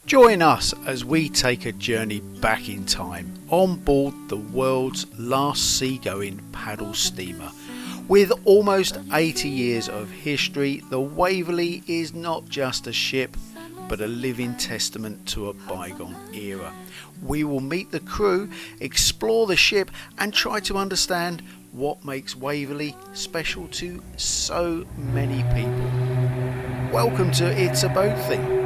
Join us as we take a journey back in time on board the world's last seagoing paddle steamer. With almost 80 years of history, the Waverley is not just a ship, but a living testament to a bygone era. We will meet the crew, explore the ship, and try to understand what makes Waverley special to so many people. Welcome to It's a Boat Thing.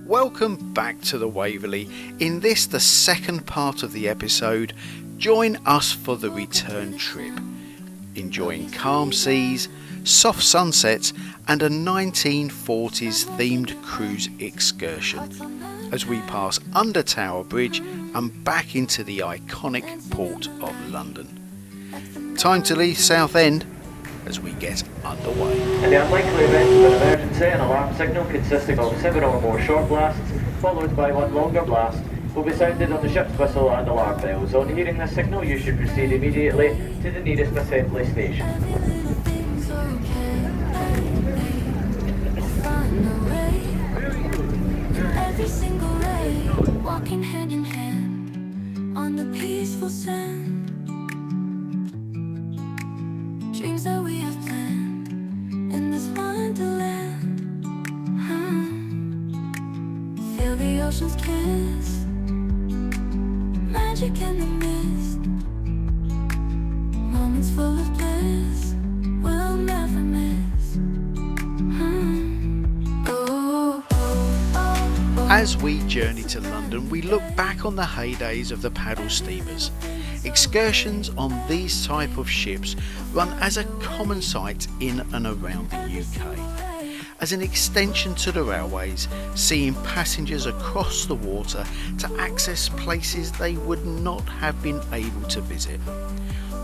Welcome back to the Waverley. In this, the second part of the episode, join us for the return trip, enjoying calm seas, soft sunsets and a 1940s themed cruise excursion as we pass under Tower Bridge and back into the iconic port of London. Time to leave Southend as we get underway. In the unlikely event of an emergency, an alarm signal consisting of 7 or more short blasts, followed by one longer blast, will be sounded on the ship's whistle and alarm bells. On hearing this signal, you should proceed immediately to the nearest assembly station. Every single ray, walking hand in hand on the peaceful sand. Dreams that we have planned in this wonderland. Feel the ocean's kiss, magic in the mist, moments full of bliss we'll never miss. As we journey to London, we look back on the heydays of the paddle steamers. Excursions on these type of ships run as a common sight in and around the UK. As an extension to the railways, seeing passengers across the water to access places they would not have been able to visit.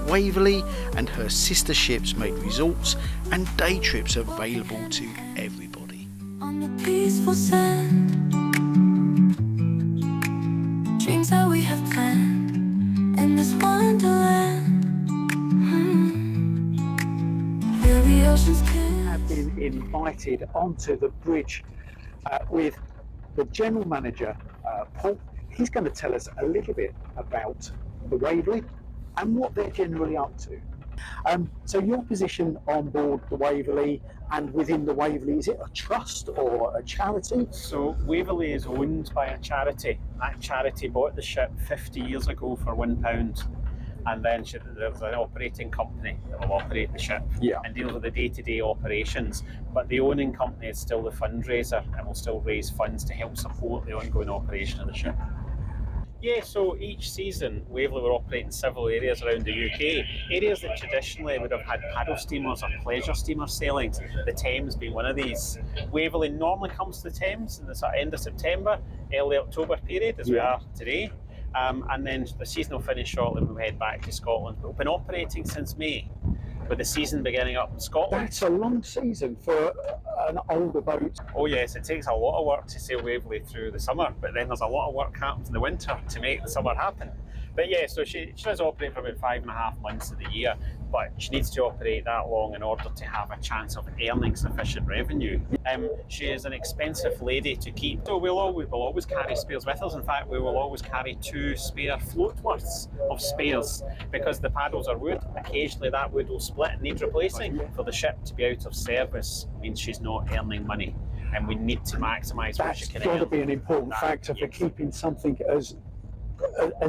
Waverley and her sister ships made resorts and day trips available to everybody. On the peaceful sand, dreams that we have planned in this wonderland. Feel the ocean's kiss. Have been invited onto the bridge with the general manager, Paul. He's going to tell us a little bit about the Waverley and what they're generally up to. So your position on board the Waverley and within the Waverley, is it a trust or a charity? So Waverley is owned by a charity. That charity bought the ship 50 years ago for £1, and then there's an operating company that will operate the ship and deal with the day-to-day operations. But the owning company is still the fundraiser and will still raise funds to help support the ongoing operation of the ship. Yeah, so each season Waverley will operate in several areas around the UK. Areas that traditionally would have had paddle steamers or pleasure steamer sailings, the Thames being one of these. Waverley normally comes to the Thames in the sort of end of September, early October period, as we are today. And then the season will finish shortly when we head back to Scotland. But we've been operating since May, with the season beginning up in Scotland. That's a long season for an older boat. Oh yes, it takes a lot of work to sail Waverley through the summer, but then there's a lot of work happens in the winter to make the summer happen. But yeah, so she does operate for about 5.5 months of the year, but she needs to operate that long in order to have a chance of earning sufficient revenue. She is an expensive lady to keep, so we'll always carry spares with us. In fact, we will always carry 2 spare float worths of spares, because the paddles are wood. Occasionally that wood will split and need replacing. For the ship to be out of service means she's not earning money, and we need to maximise what she can earn. That's got to be an important factor for keeping something as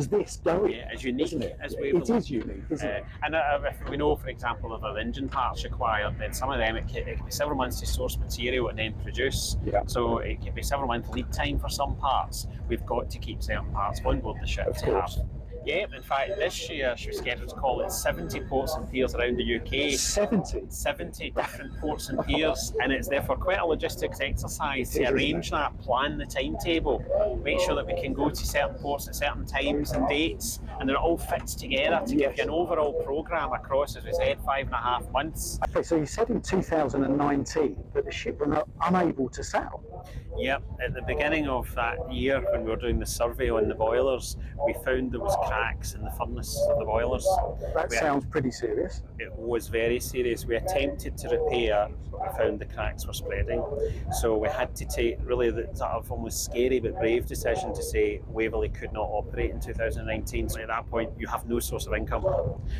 this going. Yeah, as unique isn't it? as Waverley. It is unique, isn't it? And if we know, for example, if the engine parts required, then some of them it can be several months to source material and then produce. Yeah. So it can be several month lead time for some parts. We've got to keep certain parts on board the ship Of to course. have Yeah, in fact, this year she was scheduled to call at 70 ports and piers around the UK. 70? 70 different ports and piers, and it's therefore quite a logistics exercise to arrange that, plan the timetable, make sure that we can go to certain ports at certain times and dates, and it all fits together to give you an overall programme across, as we said, 5.5 months. Okay, so you said in 2019 that the ship were unable to sail. Yep, at the beginning of that year when we were doing the survey on the boilers, we found there was cracks in the furnace of the boilers. That sounds pretty serious. It was very serious. We attempted to repair, but we found the cracks were spreading. So we had to take really the sort of almost scary but brave decision to say Waverley could not operate in 2019. So at that point, you have no source of income.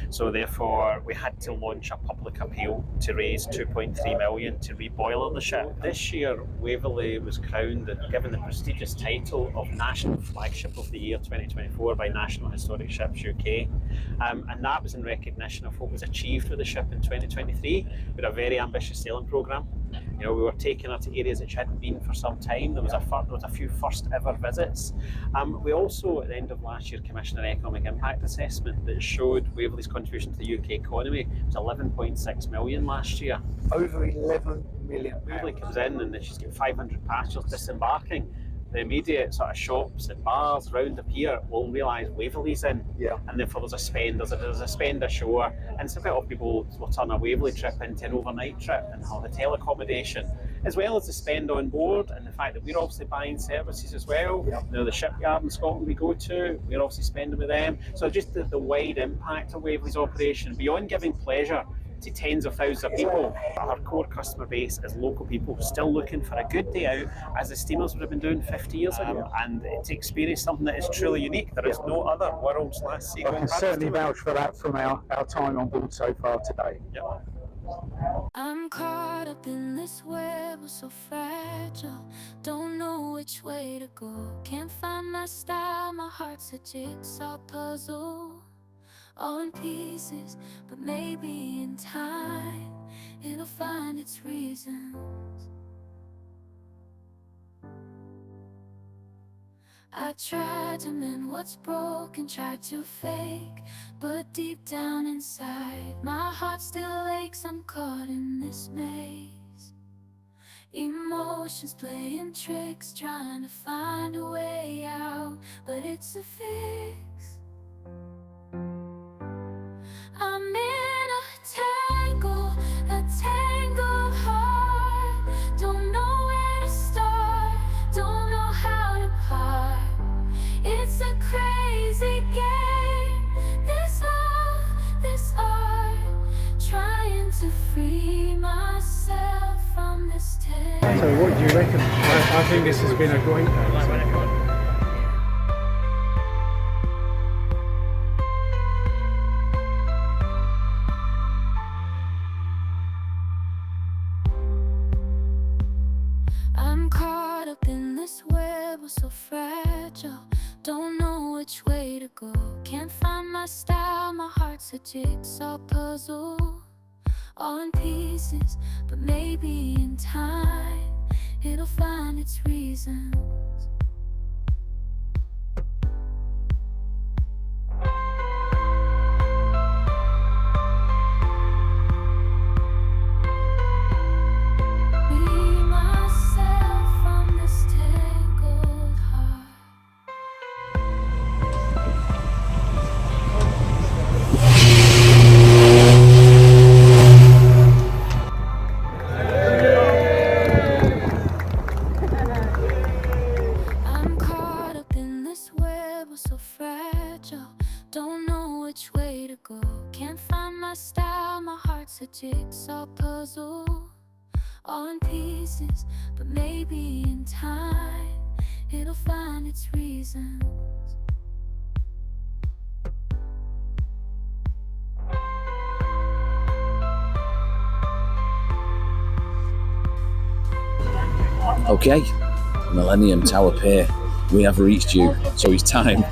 So therefore, we had to launch a public appeal to raise 2.3 million to reboiler the ship. This year, Waverley was crowned and given the prestigious title of National Flagship of the Year 2024 by National Historic Ships UK, and that was in recognition of what was achieved with the ship in 2023. We had a very ambitious sailing programme. You know, we were taking her to areas that she hadn't been for some time. There was a few first ever visits. We also, at the end of last year, commissioned an economic impact assessment that showed Waverley's contribution to the UK economy was 11.6 million last year. Over 11 million. Waverley comes in and she's got 500 passengers disembarking. The immediate sort of shops and bars around the pier will realise Waverley's in, and therefore there's a spend. There's a spend ashore, and it's a bit of people will turn a Waverley trip into an overnight trip and have hotel accommodation, as well as the spend on board and the fact that we're obviously buying services as well. You know, the shipyard in Scotland we go to, we're obviously spending with them. So just the wide impact of Waverley's operation, beyond giving pleasure to tens of thousands of people, our core customer base is local people still looking for a good day out, as the steamers would have been doing 50 years ago, and to experience something that is truly unique. There is no other world's last seagoing. I can certainly vouch for that from our time on board so far today. Yep. I'm caught up in this web, so fragile. Don't know which way to go. Can't find my style, my heart's a jigsaw puzzle. All in pieces, but maybe in time it'll find its reasons. I tried to mend what's broken, tried to fake, but deep down inside my heart still aches. I'm caught in this maze, emotions playing tricks, trying to find a way out, but it's a fix. I'm in a tangled heart. Don't know where to start, don't know how to part. It's a crazy game, this art, trying to free myself from this tale. So what do you reckon? I think this has been a great day. I'm caught up in this web, so fragile. Don't know which way to go. Can't find my style, my heart's a jigsaw puzzle. All in pieces, but maybe in time it'll find its reasons. So fragile, don't know which way to go. Can't find my style, my heart's a jigsaw puzzle. All in pieces, but maybe in time it'll find its reasons. Okay, Millennium Tower Pier. We have reached you, so it's time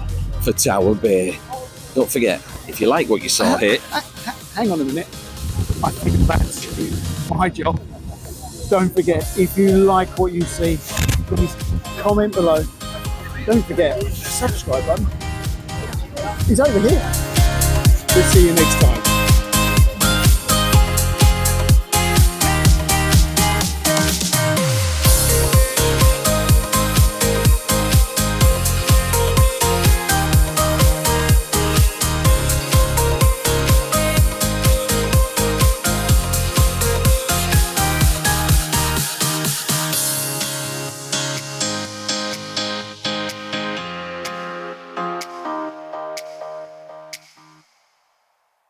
for Tower Bay. Don't forget, if you like what you saw here... Hang on a minute. I think that's my job. Don't forget, if you like what you see, please comment below. Don't forget, subscribe button. He's over here. We'll see you next time.